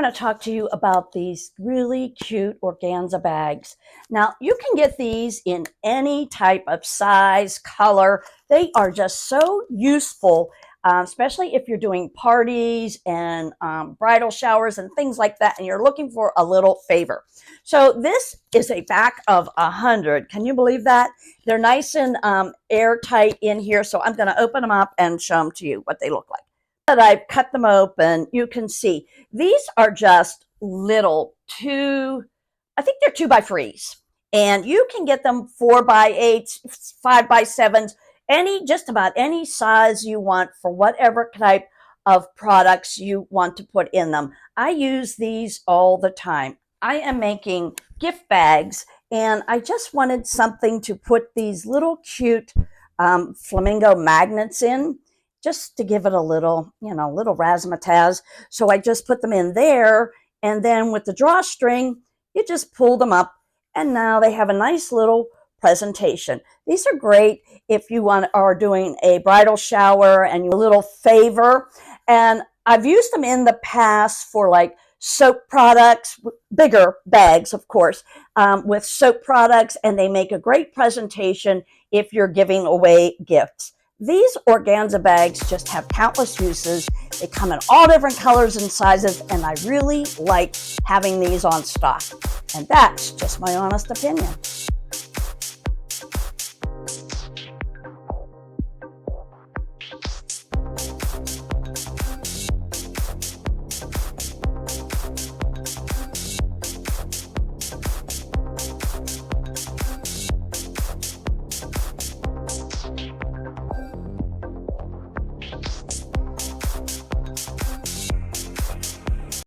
I want to talk to you about these really cute organza bags. Now, you can get these in any type of size, color. They are just so useful, especially if you're doing parties and bridal showers and things like that, and you're looking for a little favor. So this is a pack of 100. Can you believe that? They're nice and airtight in here, so I'm going to open them up and show them to you what they look like. That I've cut them open, you can see these are just little I think they're 2x3s, and you can get them 4x8s, 5x7s, just about any size you want for whatever type of products you want to put in them. I use these all the time. I am making gift bags, and I just wanted something to put these little cute flamingo magnets in, just to give it a little, little razzmatazz. So I just put them in there, and then with the drawstring, you just pull them up, and now they have a nice little presentation. These are great if you are doing a bridal shower and you a little favor. And I've used them in the past for like soap products, bigger bags, of course, with soap products, and they make a great presentation if you're giving away gifts. These organza bags just have countless uses. They come in all different colors and sizes, and I really like having these on stock. And that's just my honest opinion.